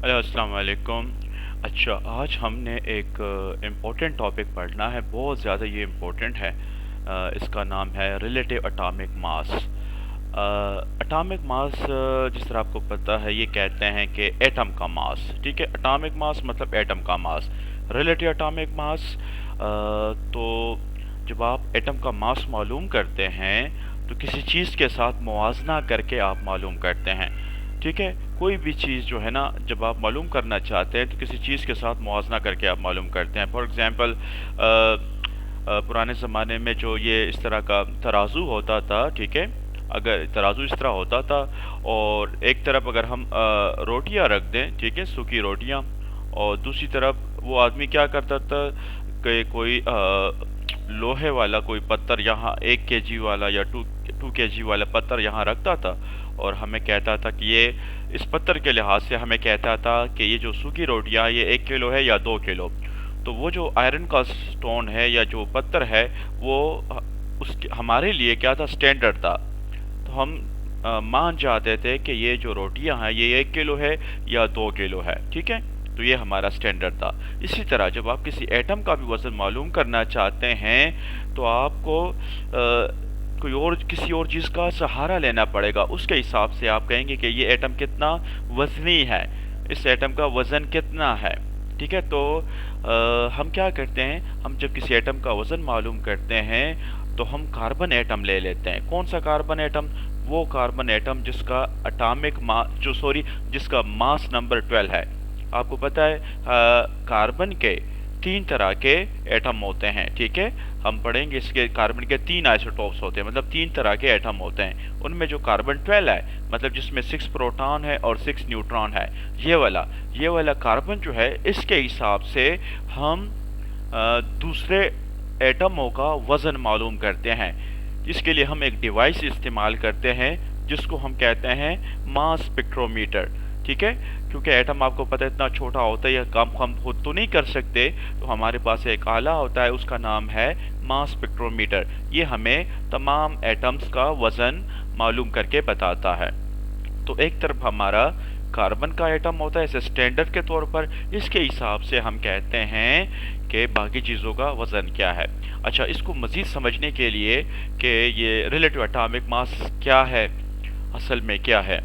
Hello अस्सलाम वालेकुम। अच्छा, आज हमने एक इम्पोर्टेंट टॉपिक पढ़ना है, बहुत ज़्यादा ये इम्पोर्टेंट है। इसका नाम है relative atomic mass. Atomic mass, जिस तरह आपको पता है, ये कहते हैं कि एटम का मास। ठीक है, एटॉमिक मास मतलब एटम का मास। रिलेटिव एटॉमिक मास, तो जब आप एटम का मास मालूम करते हैं तो किसी चीज़ के साथ मुवाजना करके आप मालूम करते हैं। ठीक है, कोई भी चीज़ जो है ना, जब आप मालूम करना चाहते हैं तो किसी चीज़ के साथ मुवाजना करके आप मालूम करते हैं। फॉर एग्ज़ाम्पल, पुराने ज़माने में जो ये इस तरह का तराजू होता था, ठीक है, अगर तराजू इस तरह होता था और एक तरफ अगर हम रोटियां रख दें, ठीक है, सूखी रोटियां, और दूसरी तरफ वो आदमी क्या करता था कि कोई लोहे वाला कोई पत्थर यहाँ 1 kg वाला या 2 kg वाला पत्थर यहाँ रखता था और हमें कहता था कि ये इस पत्थर के लिहाज से हमें कहता था कि ये जो सूखी रोटियां ये 1 किलो है या 2 किलो। तो वो जो आयरन का स्टोन है या जो पत्थर है वो उसके हमारे लिए क्या था, स्टैंडर्ड था। तो हम मान जाते थे कि ये जो रोटियां हैं ये 1 किलो है या 2 किलो है। ठीक है, तो ये हमारा स्टैंडर्ड था। इसी तरह जब आप किसी एटम का भी वज़न मालूम करना चाहते हैं तो आपको कोई और किसी और चीज़ का सहारा लेना पड़ेगा। उसके हिसाब से आप कहेंगे कि ये एटम कितना वज़नी है, इस एटम का वज़न कितना है। ठीक है, तो हम क्या करते हैं, हम जब किसी एटम का वज़न मालूम करते हैं तो हम कार्बन एटम ले लेते हैं। कौन सा कार्बन एटम? वो कार्बन एटम जिसका एटॉमिक मास जिसका मास नंबर 12 है। आपको पता है कार्बन के 3 तरह के एटम होते हैं। ठीक है, हम पढ़ेंगे इसके कार्बन के 3 आइसोटोप्स होते हैं, मतलब 3 तरह के एटम होते हैं। उनमें जो कार्बन 12 है, मतलब जिसमें 6 प्रोटॉन है और 6 न्यूट्रॉन है, ये वाला कार्बन जो है, इसके हिसाब से हम दूसरे एटमों का वज़न मालूम करते हैं। इसके लिए हम एक डिवाइस इस्तेमाल करते हैं जिसको हम कहते हैं मास स्पेक्ट्रोमीटर। ठीक है, क्योंकि एटम आपको पता है इतना छोटा होता है, यह काम हम खुद तो नहीं कर सकते, तो हमारे पास एक आला होता है, उसका नाम है मास स्पेक्ट्रोमीटर। ये हमें तमाम एटम्स का वज़न मालूम करके बताता है। तो एक तरफ हमारा कार्बन का एटम होता है ऐसे स्टैंडर्ड के तौर पर, इसके हिसाब से हम कहते हैं कि बाकी चीज़ों का वज़न क्या है। अच्छा, इसको मज़ीद समझने के लिए कि ये रिलेटिव एटॉमिक मास क्या है, असल में क्या है,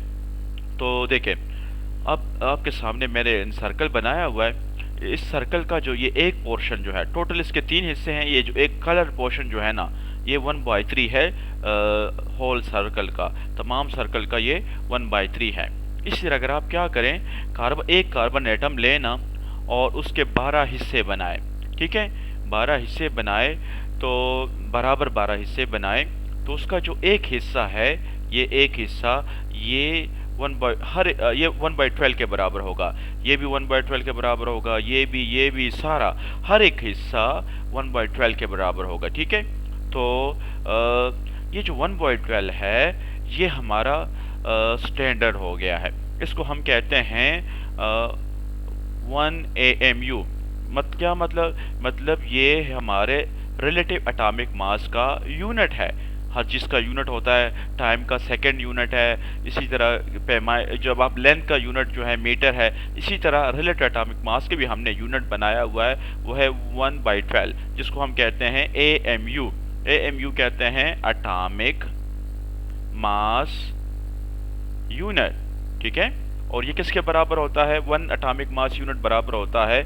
तो देखें, अब आपके सामने मैंने सर्कल बनाया हुआ है। इस सर्कल का जो ये एक पोर्शन जो है, टोटल इसके 3 हिस्से हैं। ये जो एक कलर पोर्शन जो है ना, ये 1/3 है होल सर्कल का, तमाम सर्कल का ये 1/3 है। इसी तरह अगर आप क्या करें, एक कार्बन एटम लेना और उसके 12 हिस्से बनाए। ठीक है, 12 हिस्से बनाए तो बराबर 12 हिस्से बनाए, तो उसका जो एक हिस्सा है, ये एक हिस्सा ये 1/12 के बराबर होगा, ये भी 1/12 के बराबर होगा, ये भी सारा हर एक हिस्सा 1/12 के बराबर होगा। ठीक है, तो ये जो 1/12 है ये हमारा स्टैंडर्ड हो गया है। इसको हम कहते हैं 1 AMU। क्या मतलब ये हमारे रिलेटिव एटॉमिक मास का यूनिट है। हर चीज़ का यूनिट होता है, टाइम का सेकंड यूनिट है, इसी तरह पैमाने जब आप लेंथ का यूनिट जो है मीटर है, इसी तरह रिलेटिव एटॉमिक मास के भी हमने यूनिट बनाया हुआ है, वो है 1/12, जिसको हम कहते हैं AMU। AMU कहते हैं एटॉमिक मास यूनिट। ठीक है, और ये किसके बराबर होता है? 1 एटॉमिक मास यूनिट बराबर होता है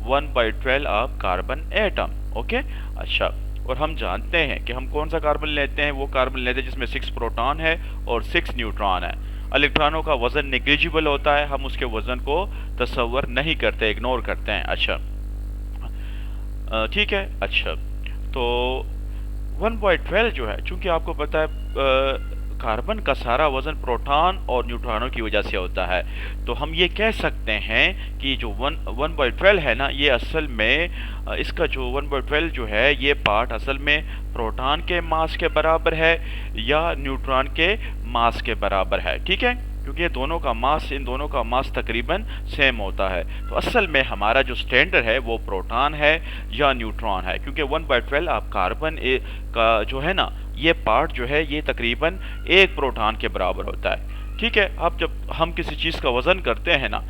1/12 ऑफ कार्बन एटम। ओके, अच्छा, और हम जानते हैं कि हम कौन सा कार्बन लेते हैं, वो कार्बन लेते हैं जिसमें 6 प्रोटॉन है और 6 न्यूट्रॉन है। इलेक्ट्रॉनों का वजन नेग्लिजिबल होता है, हम उसके वजन को तसव्वुर नहीं करते, इग्नोर करते हैं। अच्छा, ठीक है, अच्छा, तो 1/12 जो है, चूंकि आपको पता है कार्बन का सारा वजन प्रोटॉन और न्यूट्रॉनों की वजह से होता है, तो हम ये कह सकते हैं कि जो 1/12 है ना, ये असल में इसका जो 1/12 जो है, ये पार्ट असल में प्रोटॉन के मास के बराबर है या न्यूट्रॉन के मास के बराबर है। ठीक है, क्योंकि ये दोनों का मास, इन दोनों का मास तकरीबन सेम होता है। तो असल में हमारा जो स्टैंडर्ड है वो प्रोटॉन है या न्यूट्रॉन है, क्योंकि 1/12 आप कार्बन का जो है ना, ये पार्ट जो है ये तकरीबन 1 प्रोटॉन के बराबर होता है। ठीक है, अब जब हम किसी चीज़ का वज़न करते हैं ना,